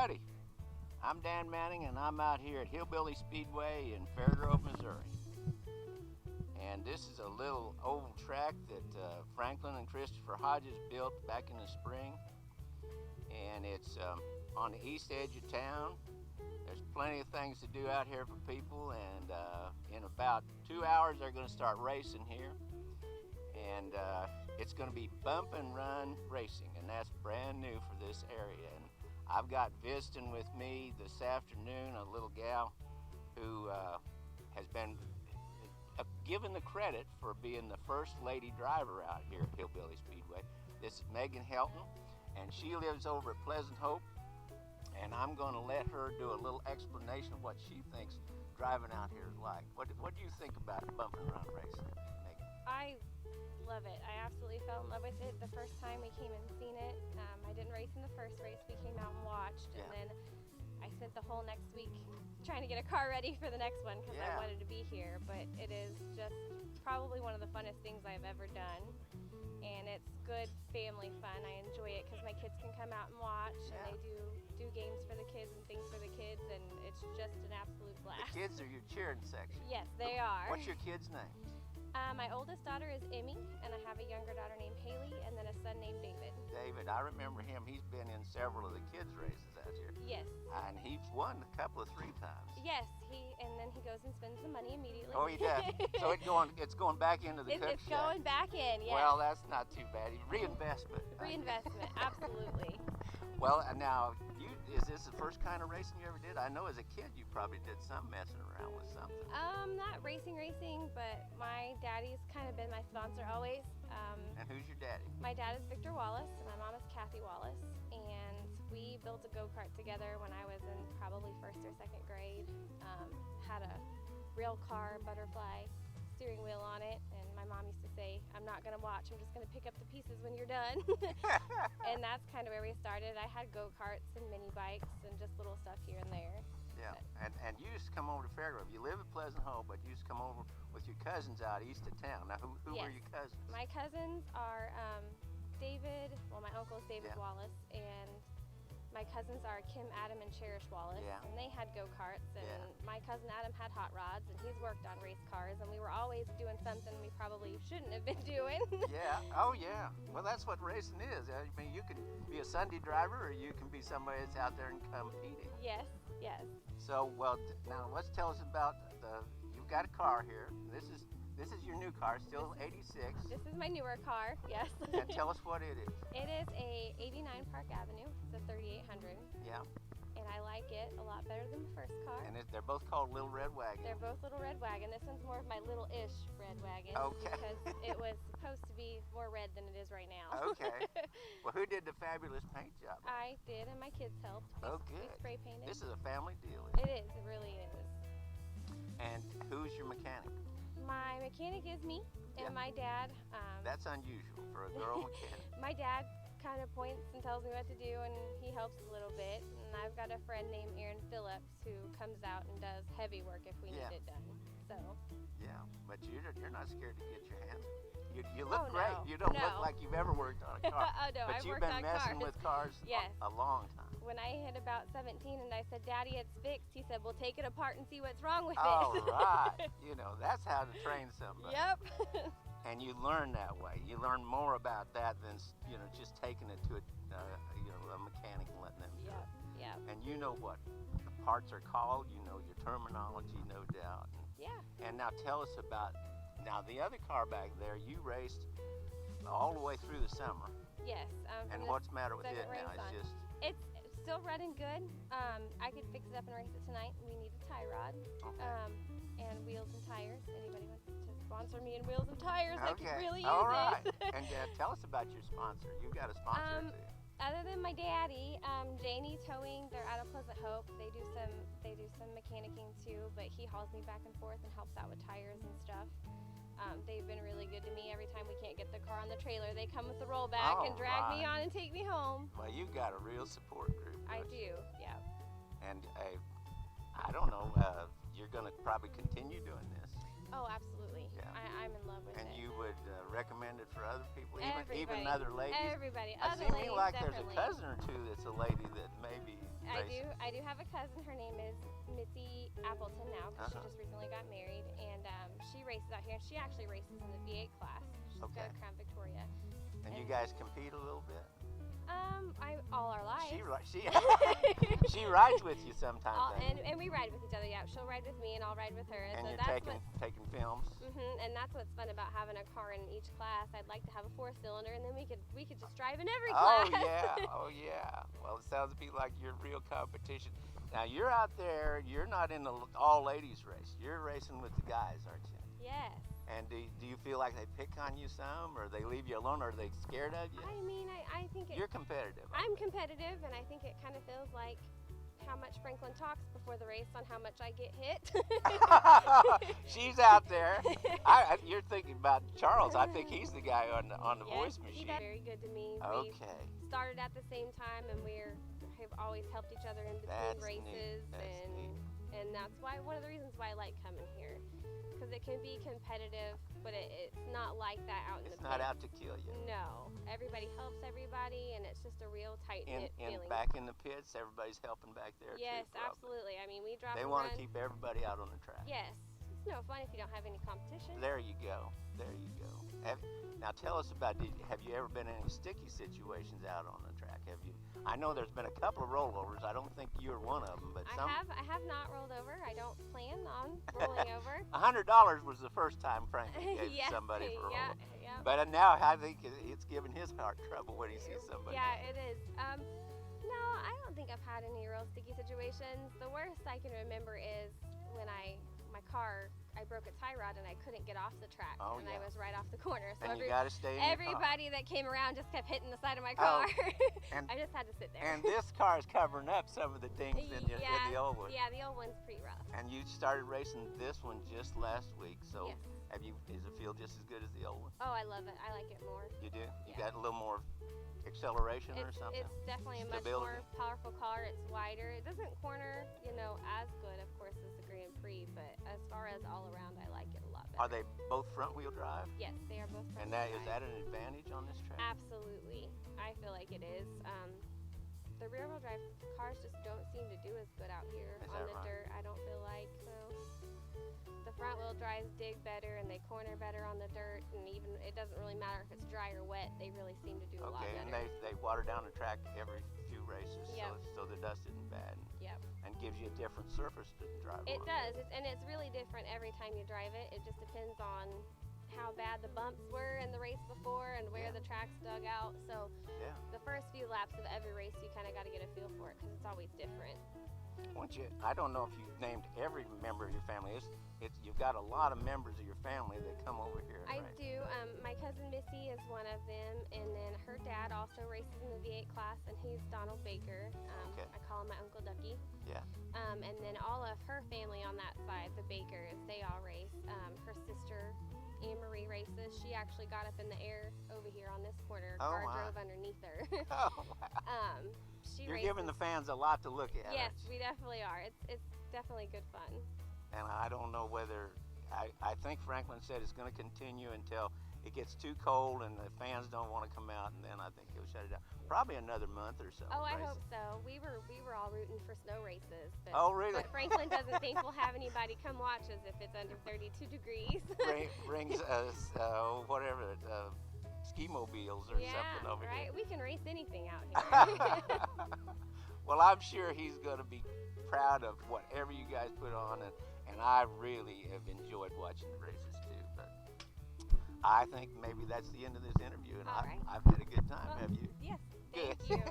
Howdy, I'm Dan Manning and I'm out here at Hillbilly Speedway in Fairgrove, Missouri. And this is a little oval track that Franklin and Christopher Hodges built back in the spring. And it's on the east edge of town. There's plenty of things to do out here for people, and in about 2 hours they're going to start racing here. And it's going to be bump and run racing, and that's brand new for this area. And I've got visiting with me this afternoon a little gal who has been given the credit for being the first lady driver out here at Hillbilly Speedway. This is Megan Helton, and she lives over at Pleasant Hope, and I'm going to let her do a little explanation of what she thinks driving out here is like. What do you think about bump and run racing, Megan? I love it. I absolutely fell in love with it the first time we came and seen it. I didn't race in the first race. We came out and watched, and then I spent the whole next week trying to get a car ready for the next one because I wanted to be here. But it is just probably one of the funnest things I've ever done, and it's good family fun. I enjoy it because my kids can come out and watch, and they do games for the kids and things for the kids, and it's just an absolute blast. The kids are your cheering section. Yes, they are. What's your kids' name? My oldest daughter is Emmy, and I have a younger daughter named Haley, and then a son named David. David, I remember him. He's been in several of the kids' races out here. Yes. And he's won a couple of 3 times. Yes, and then he goes and spends the money immediately. Oh, he does. So it's going back into the cook It's shack. going back in, yes. Well, that's not too bad. Reinvestment. Reinvestment, absolutely. Well, now, is this the first kind of racing you ever did? I know as a kid you probably did some messing around with something. Not racing, but my daddy's kind of been my sponsor always. And who's your daddy? My dad is Victor Wallace, and my mom is Kathy Wallace. And we built a go-kart together when I was in probably 1st or 2nd grade. Had a rail car, butterfly steering wheel on it, and my mom used to say, "I'm not going to watch, I'm just going to pick up the pieces when you're done." And that's kind of where we started. I had go-karts and mini bikes and just little stuff here and there. Yeah, and you used to come over to Fairgrove. You live at Pleasant Hope, but you used to come over with your cousins out east of town. Now, who were your cousins? My cousins are David, well, my uncle is David Wallace, and my cousins are Kim, Adam, and Cherish Wallace, and they had go-karts, and my cousin Adam had hot rods, and he's worked on race cars, and we were always doing something we probably shouldn't have been doing. Yeah, oh yeah. Well, that's what racing is. I mean, you can be a Sunday driver, or you can be somebody that's out there and competing. Yes, yes. So, well, now let's tell us about you've got a car here. This is your new car, still 86. This is my newer car, yes. And tell us what it is. It is a 89 Park Avenue. It's a 3800. Yeah. And I like it a lot better than the first car. And they're both called Little Red Wagon. They're both Little Red Wagon. This one's more of my little-ish red wagon. Okay. Because it was supposed to be more red than it is right now. Okay. Well, who did the fabulous paint job? I did, and my kids helped. Oh, good. We spray painted. This is a family deal. It is. It really is. And who's your mechanic? My mechanic is me, and my dad. That's unusual for a girl mechanic. My dad kind of points and tells me what to do, and he helps a little bit. And I've got a friend named Aaron Phillips who comes out and does heavy work if we need it done. So. Yeah, but you're not scared to get your hands. You look great. No. You don't look like you've ever worked on a car. Oh no, but you've been messing with cars a long time. When I hit about 17 and I said, "Daddy, it's fixed," he said, "Well, take it apart and see what's wrong with it." All right. You know, that's how to train somebody. Yep. And you learn that way. You learn more about that than, just taking it to a mechanic and letting them do it. Yeah. And you know what the parts are called. You know your terminology, no doubt. Yeah. And now tell us about the other car back there. You raced all the way through the summer. Yes. And what's the matter with it now? It's still running good. I could fix it up and race it tonight. We need a tie rod, and wheels and tires. Anybody wants to sponsor me in wheels and tires? I could really use it. All right. And tell us about your sponsor. You've got a sponsor too. Other than my daddy, Janie Towing, they're out of Pleasant Hope. They do some mechanicking too, but he hauls me back and forth and helps out with tires and stuff. They've been really good to me. Every time we can't get the car on the trailer, they come with the rollback and drag me on and take me home. Well, you've got a real support group. I do, yeah. And I don't know, you're going to probably continue doing this. Oh, absolutely. Yeah. I'm in love with it. And you would recommend it for other people, Everybody. even other ladies? Everybody. I Other seem ladies, like definitely. There's a cousin or two that's a lady that maybe I do I do have a cousin. Her name is Missy Appleton now because she just recently got married, and she races out here. She actually races in the V8 class. She's got a Crown Victoria. And you guys compete a little bit? All our lives. She rides with you sometimes. And we ride with each other. Yeah, she'll ride with me, and I'll ride with her. And so you're taking films. And that's what's fun about having a car in each class. I'd like to have a 4-cylinder, and then we could just drive in every class. Oh yeah. Well, it sounds to me like you're real competition. Now you're out there. You're not in the all ladies race. You're racing with the guys, aren't you? Yes. And do you feel like they pick on you some, or they leave you alone, or are they scared of you? I mean, I think you're competitive. I'm competitive, and I think it kind of feels like how much Franklin talks before the race on how much I get hit. She's out there. You're thinking about Charles. I think he's the guy on the voice machine. He's very good to me. Okay. We started at the same time, and have always helped each other in between races, and that's why one of the reasons why I like coming here. Because it can be competitive, but it's not like that out in the pits. It's not out to kill you. No. Everybody helps everybody, and it's just a real tight-knit feeling. And back in the pits, everybody's helping back there, yes, too. Yes, absolutely. I mean, we drop They want to keep everybody out on the track. Yes. It's no fun if you don't have any competition. There you go. There you go. Now tell us about, have you ever been in any sticky situations out on the track? Have you? I know there's been a couple of rollovers. I don't think you're one of them, but I have not rolled over. I don't plan on rolling over. $100 was the first time Franklin gave somebody for a rollover. Yeah. But now I think it's giving his heart trouble when he sees somebody. Yeah, it is. No, I don't think I've had any real sticky situations. The worst I can remember is when my car, I broke a tie rod and I couldn't get off the track, I was right off the corner. So and you got to stay in everybody your car. That came around just kept hitting the side of my car. And I just had to sit there. And this car is covering up some of the dings in the old one. Yeah, the old one's pretty rough. And you started racing this one just last week, so yes. Does it feel just as good as the old one? Oh, I love it. I like it more. You do? You got a little more acceleration or something? It's definitely a much more powerful car. It's wider. It doesn't corner, as good, of course, as the Grand Prix, but as far as all around, I like it a lot better. Are they both front-wheel drive? Yes, they are both front-wheel drive. And is drive. that an advantage on this track? Absolutely. I feel like it is. The rear-wheel drive cars just don't seem to do as good out here on the dirt. I don't feel like so. The front-wheel drives dig better and they corner better on the dirt, and even it doesn't really matter if it's dry or wet. They really seem to do a lot better. Okay, and they water down the track every few races, so the dust isn't bad. Yep. And gives you a different surface to drive on. It does, and it's really different every time you drive it. It just depends on how bad the bumps were in the race before and where the track's dug out. So the first few laps of every race, you kind of got to get a feel for it because it's always different. I don't know if you've named every member of your family. You've got a lot of members of your family that come over here. I do. My cousin Missy is one of them, and then her dad also races in the V8 class, and he's Donald Baker. I call him my Uncle Ducky. Yeah. And then all of her family on that side, the Bakers, they all race. Her sister Anne-Marie races. She actually got up in the air over here on this corner. A car drove underneath her. Oh, wow. You're races. giving the fans a lot to look at. Yes, we definitely are. It's definitely good fun. And I don't know whether, I think Franklin said it's going to continue until it gets too cold and the fans don't want to come out, and then I think he'll shut it down. Probably another month or so. Oh, I hope so. We were all rooting for snow races. But, oh, really? But Franklin doesn't think we'll have anybody come watch us if it's under 32 degrees. Brings us, whatever, ski mobiles or something over here. Yeah, right. We can race anything out here. Well, I'm sure he's going to be proud of whatever you guys put on, and I really have enjoyed watching the races too. But I think maybe that's the end of this interview, and I've had a good time. Well, have you? Yes. Good. Thank you.